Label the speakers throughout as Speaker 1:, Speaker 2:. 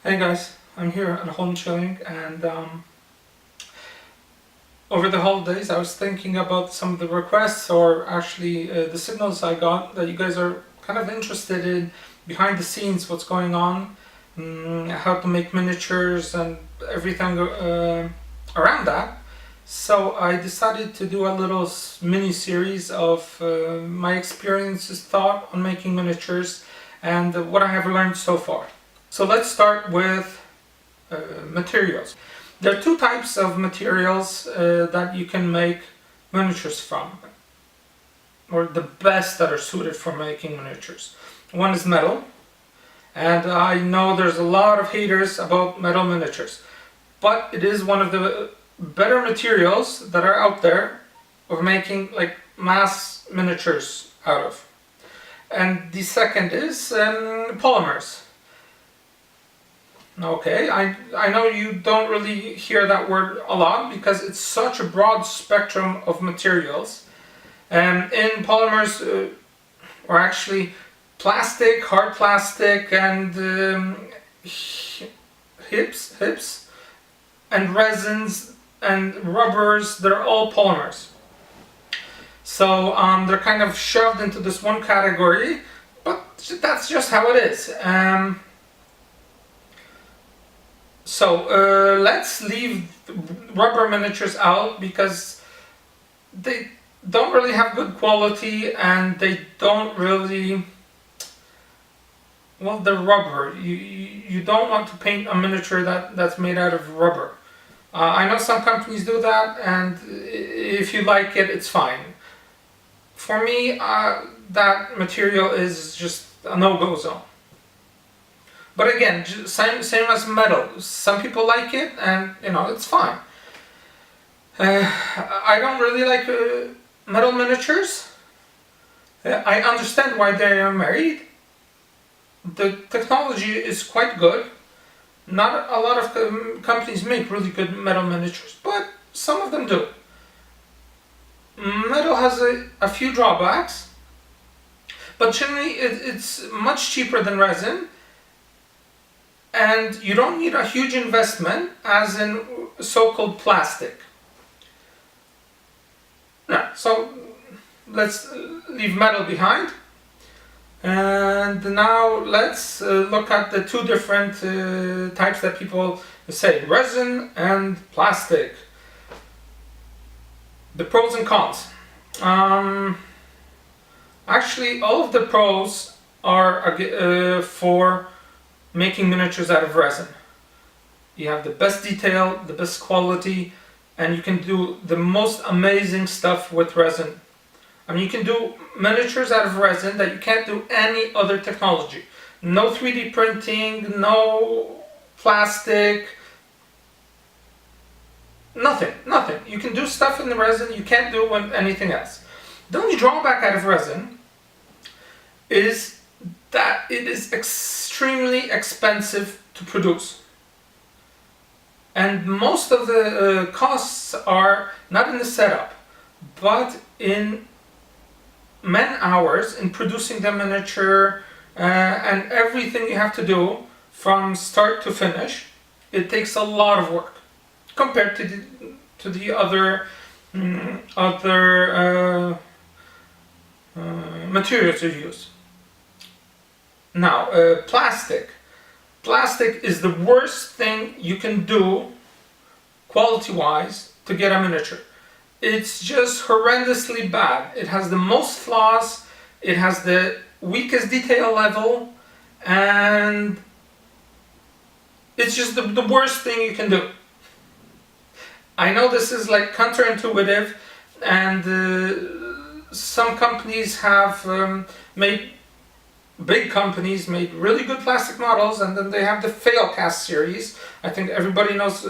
Speaker 1: Hey guys, I'm here at home chilling, and over the holidays I was thinking about some of the requests, or actually the signals I got that you guys are kind of interested in behind the scenes, what's going on, how to make miniatures and everything around that. So I decided to do a little mini series of my experiences, thought on making miniatures, and what I have learned so far. So let's start with materials. There are two types of materials that you can make miniatures from, or the best that are suited for making miniatures. One is metal, and I know there's a lot of haters about metal miniatures, but it is one of the better materials that are out there of making like mass miniatures out of. And the second is polymers. Okay, I know you don't really hear that word a lot because it's such a broad spectrum of materials. In polymers, or actually plastic, hard plastic, and hips, and resins and rubbers, they're all polymers. So they're kind of shoved into this one category, but that's just how it is. So let's leave rubber miniatures out because they don't really have good quality, and they don't really, well, they're rubber. You don't want to paint a miniature that's made out of rubber. I know some companies do that, and if you like it, it's fine. For me, that material is just a no-go zone. But again, same as metal. Some people like it, and it's fine. I don't really like metal miniatures. I understand why they are made. The technology is quite good. Not a lot of companies make really good metal miniatures, but some of them do. Metal has a few drawbacks, but generally it's much cheaper than resin. And you don't need a huge investment as in so-called plastic. Yeah, so let's leave metal behind. And now let's look at the two different types that people say, resin and plastic. The pros and cons. Actually, all of the pros are for making miniatures out of resin. You have the best detail, the best quality, and you can do the most amazing stuff with resin. I mean, you can do miniatures out of resin that you can't do any other technology. No 3D printing, no plastic, nothing. You can do stuff in the resin you can't do with anything else. The only drawback out of resin is that it is extremely expensive to produce. And most of the costs are not in the setup, but in man hours in producing the miniature and everything you have to do from start to finish. It takes a lot of work compared to the other materials you use. Now, plastic. Plastic is the worst thing you can do, quality-wise, to get a miniature. It's just horrendously bad. It has the most flaws, it has the weakest detail level, and it's just the worst thing you can do. I know this is like counterintuitive, and some companies have big companies made really good plastic models, and then they have the Failcast series. I think everybody knows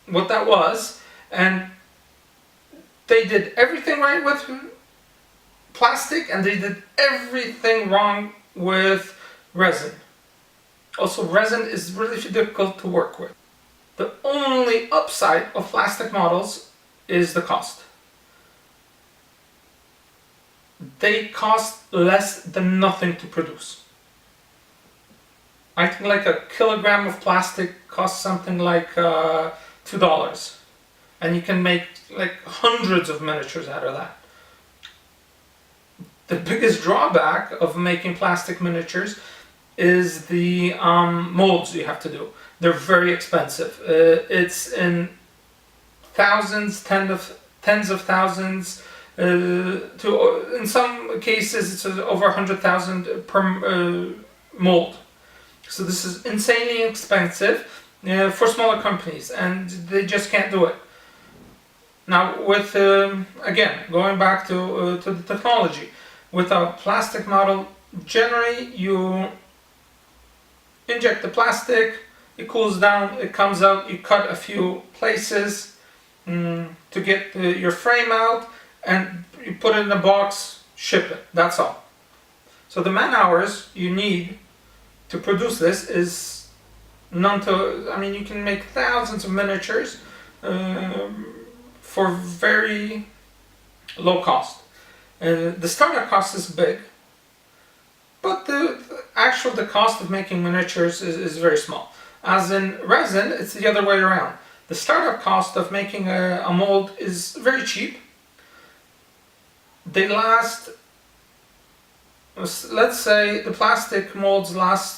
Speaker 1: what that was, and they did everything right with plastic, and they did everything wrong with resin. Also, resin is really difficult to work with. The only upside of plastic models is the cost. They cost less than nothing to produce. I think like a kilogram of plastic costs something like $2, and you can make like hundreds of miniatures out of that. The biggest drawback of making plastic miniatures is the molds you have to do. They're very expensive. It's in thousands, tens of thousands. To in some cases, it's over 100,000 per mold. So this is insanely expensive for smaller companies, and they just can't do it. Now, with again going back to the technology, with a plastic model, generally you inject the plastic, it cools down, it comes out, you cut a few places to get your frame out, and you put it in a box, ship it. That's all. So the man hours you need to produce this is none to. I mean, you can make thousands of miniatures for very low cost. The startup cost is big, but the cost of making miniatures is very small. As in resin, it's the other way around. The startup cost of making a mold is very cheap. They last, let's say the plastic molds let's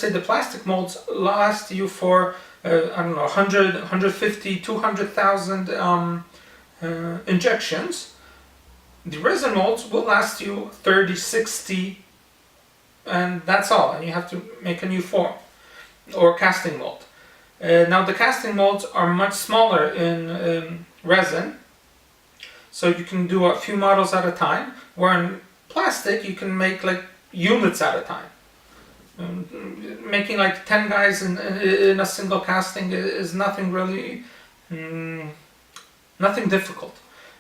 Speaker 1: say the plastic molds last you for, I don't know, 100, 150, 200,000 injections. The resin molds will last you 30, 60, and that's all. And you have to make a new form or casting mold. Now the casting molds are much smaller in resin, so you can do a few models at a time, where in plastic you can make like units at a time. Making like 10 guys in a single casting is nothing really, nothing difficult.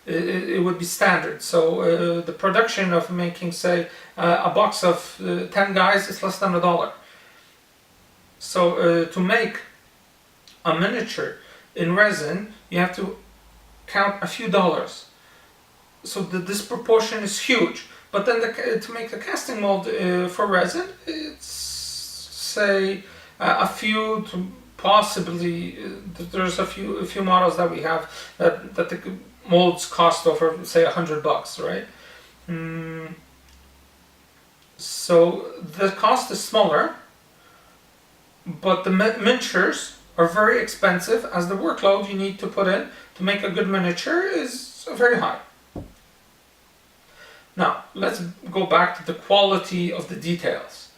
Speaker 1: It would be standard. So the production of making, say, a box of 10 guys is less than $1. So to make a miniature in resin, you have to count a few dollars. So the disproportion is huge. But then to make a casting mold for resin, it's say a few to possibly there's a few models that we have that the molds cost over say $100, right? So the cost is smaller, but the miniatures are very expensive, as the workload you need to put in to make a good miniature is very high. Now, let's go back to the quality of the details.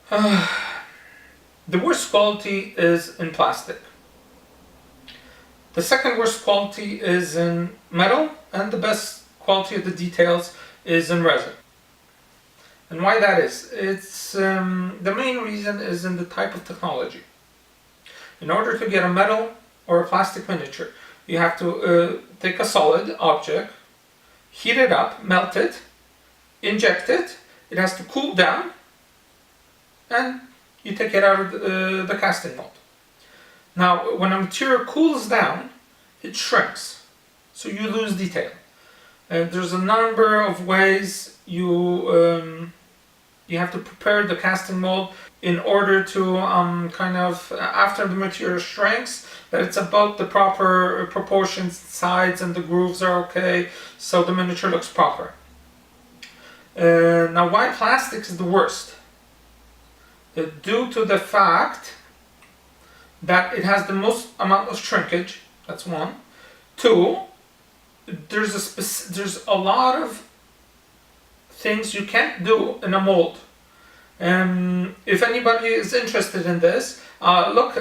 Speaker 1: The worst quality is in plastic. The second worst quality is in metal, and the best quality of the details is in resin. And why that is? It's the main reason is in the type of technology. In order to get a metal or a plastic miniature, you have to take a solid object, heat it up, melt it, inject it. It has to cool down, and you take it out of the casting mold. Now, when a material cools down, it shrinks, so you lose detail. There's a number of ways you have to prepare the casting mold in order to after the material shrinks, that it's about the proper proportions, sides, and the grooves are okay, so the miniature looks proper. Now, why plastic is the worst? Due to the fact that it has the most amount of shrinkage. That's one. Two, there's a lot of things you can't do in a mold. If anybody is interested in this, look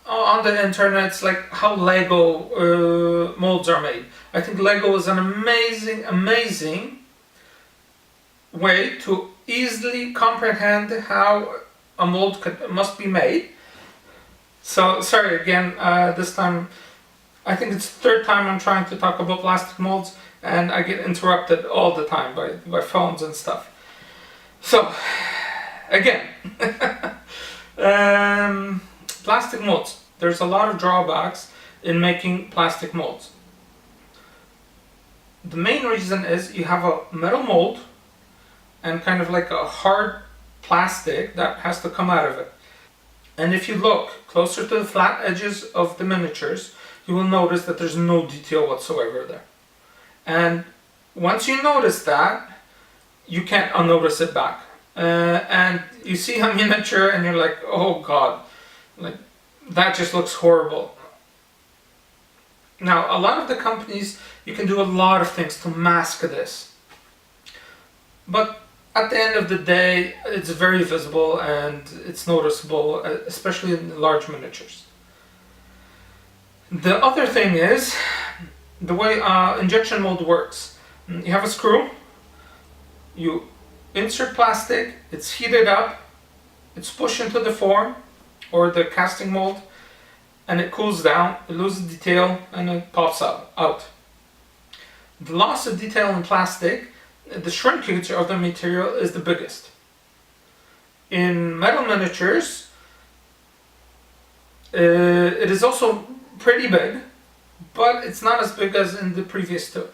Speaker 1: on the internet, like how Lego molds are made. I think Lego is an amazing way to easily comprehend how a mold must be made. So sorry again, this time I think it's the third time I'm trying to talk about plastic molds, and I get interrupted all the time by phones and stuff. So again, plastic molds. There's a lot of drawbacks in making plastic molds. The main reason is you have a metal mold, and kind of like a hard plastic that has to come out of it. And if you look closer to the flat edges of the miniatures, you will notice that there's no detail whatsoever there. And once you notice that, you can't unnotice it back. And you see a miniature and you're like, oh god, like that just looks horrible. Now, a lot of the companies, you can do a lot of things to mask this. But at the end of the day, it's very visible and it's noticeable, especially in large miniatures. The other thing is the way injection mold works. You have a screw, you insert plastic, it's heated up, it's pushed into the form or the casting mold, and it cools down, it loses detail, and it pops out. The loss of detail in plastic, the shrinkage of the material is the biggest. In metal miniatures, it is also pretty big, but it's not as big as in the previous two.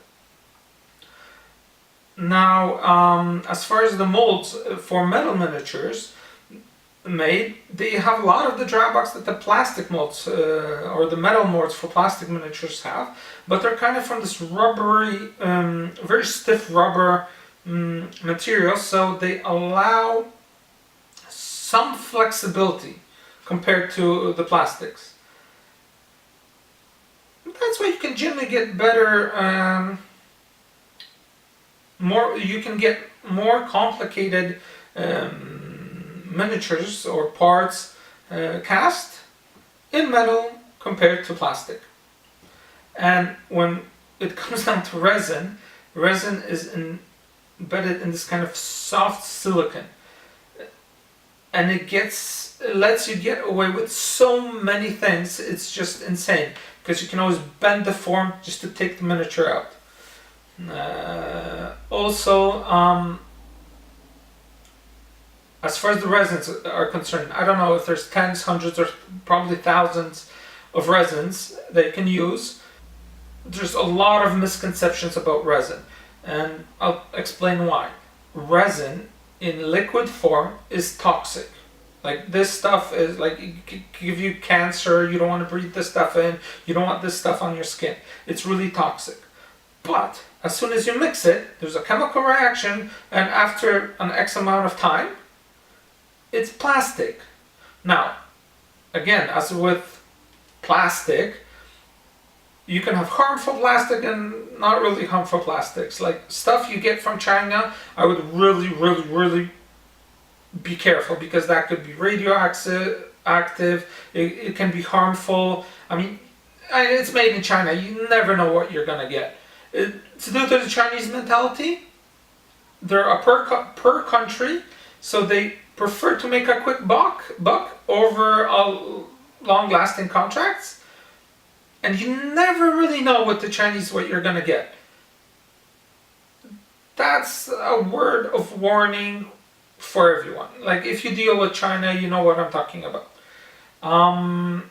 Speaker 1: Now, as far as the molds for metal miniatures made, they have a lot of the drawbacks that the plastic molds or the metal molds for plastic miniatures have, but they're kind of from this rubbery, very stiff rubber material, so they allow some flexibility compared to the plastics. That's why you can generally get better, you can get more complicated miniatures or parts cast in metal compared to plastic. And when it comes down to resin, resin is embedded in this kind of soft silicon, and it lets you get away with so many things. It's just insane because you can always bend the form just to take the miniature out. Also, as far as the resins are concerned, I don't know if there's tens, hundreds, or probably thousands of resins that you can use. There's a lot of misconceptions about resin, and I'll explain why. Resin in liquid form is toxic. Like, this stuff is like, it can give you cancer, you don't want to breathe this stuff in, you don't want this stuff on your skin. It's really toxic. But as soon as you mix it, there's a chemical reaction, and after an X amount of time, it's plastic. Now, again, as with plastic, you can have harmful plastic and not really harmful plastics. Like stuff you get from China, I would really be careful, because that could be radioactive, it can be harmful. I mean, it's made in China, you never know what you're gonna get. To do to the Chinese mentality, they're a per country, so they prefer to make a quick buck over long-lasting contracts, and you never really know with the Chinese what you're gonna get. That's a word of warning for everyone. Like, if you deal with China, you know what I'm talking about.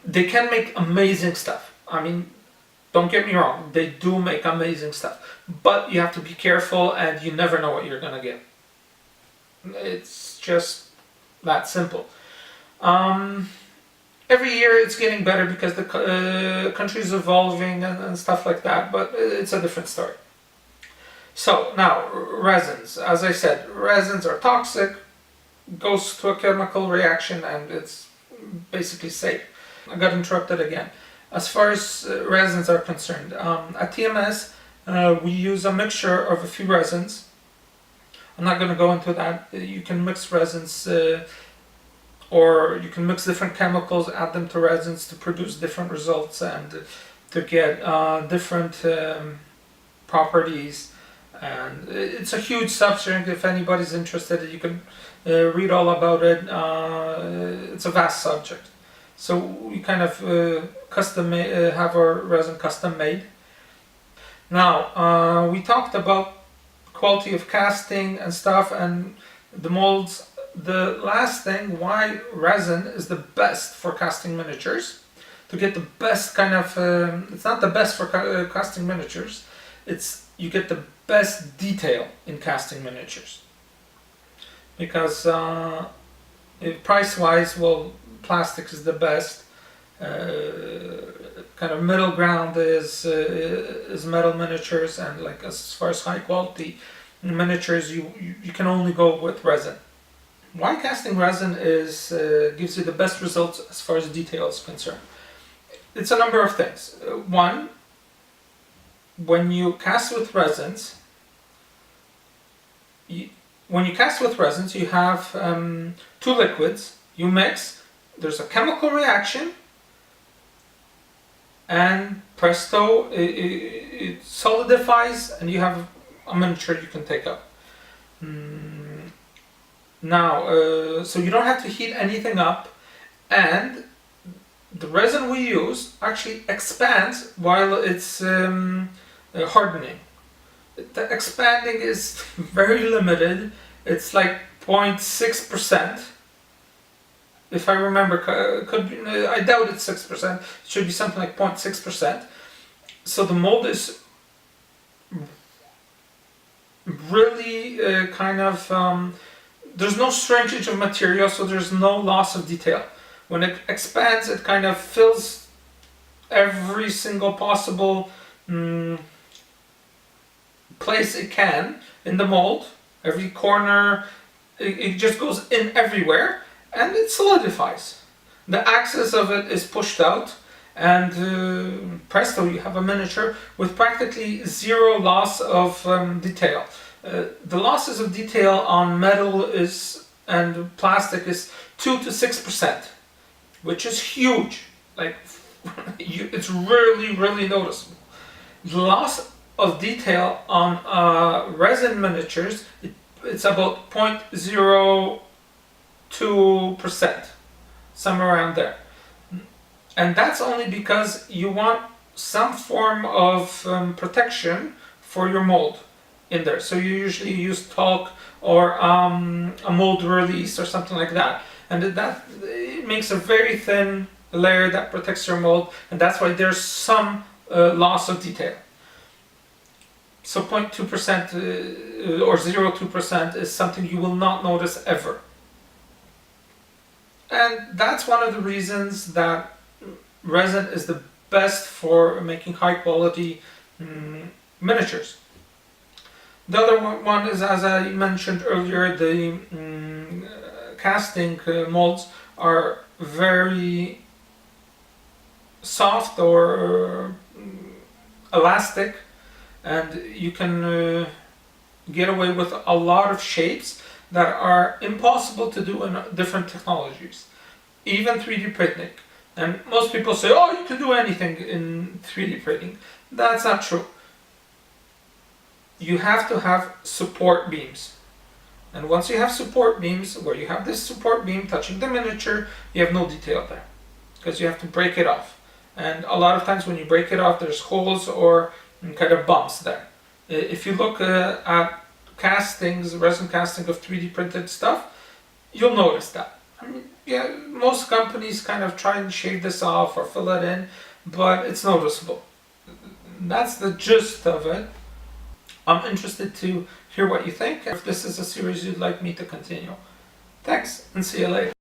Speaker 1: They can make amazing stuff. I mean, don't get me wrong, they do make amazing stuff, but you have to be careful, and you never know what you're gonna get. It's just that simple. Every year it's getting better because the country is evolving and stuff like that, but it's a different story. So now, resins. As I said, resins are toxic, goes to a chemical reaction, and it's basically safe. I got interrupted again. As far as resins are concerned, at TMS we use a mixture of a few resins. I'm not going to go into that. You can mix resins, or you can mix different chemicals, add them to resins to produce different results and to get different properties. And it's a huge subject. If anybody's interested, you can read all about it. It's a vast subject. So we kind of have our resin custom made. Now, we talked about quality of casting and stuff and the molds. The last thing, why resin is the best for casting miniatures, to get the best kind of, it's not the best for casting miniatures, you get the best detail in casting miniatures. because price-wise, well, plastic is the best. Kind of middle ground is metal miniatures, and like as far as high quality miniatures, you can only go with resin. Why casting resin gives you the best results as far as detail is concerned? It's a number of things. One, when you cast with resins, you have two liquids. You mix. There's a chemical reaction, and presto, it solidifies, and you have a miniature you can take up. Now, so you don't have to heat anything up, and the resin we use actually expands while it's hardening. The expanding is very limited. It's like 0.6%. If I remember, I doubt it's 6%. It should be something like 0.6%. So the mold is really there's no shrinkage of material, so there's no loss of detail. When it expands, it kind of fills every single possible place it can in the mold. Every corner, it just goes in everywhere, and it solidifies. The axis of it is pushed out, and presto, you have a miniature with practically zero loss of detail. The losses of detail on metal and plastic is 2 to 6%, which is huge. Like it's really, really noticeable. The loss of detail on resin miniatures, it's about 0.02%, somewhere around there. And that's only because you want some form of protection for your mold in there. So you usually use talc or a mold release or something like that. And that it makes a very thin layer that protects your mold, and that's why there's some loss of detail. So 0.2% or 0.02% is something you will not notice ever. And that's one of the reasons that resin is the best for making high quality miniatures. The other one is, as I mentioned earlier, the casting molds are very soft or elastic, and you can get away with a lot of shapes that are impossible to do in different technologies, even 3D printing. And most people say, oh, you can do anything in 3D printing. That's not true. You have to have support beams. And once you have support beams, where you have this support beam touching the miniature, you have no detail there, because you have to break it off. And a lot of times when you break it off, there's holes or kind of bumps there. If you look at castings, resin casting of 3D printed stuff, you'll notice that. I mean, yeah, most companies kind of try and shave this off or fill it in, but it's noticeable. That's the gist of it. I'm interested to hear what you think, if this is a series you'd like me to continue. Thanks, and see you later.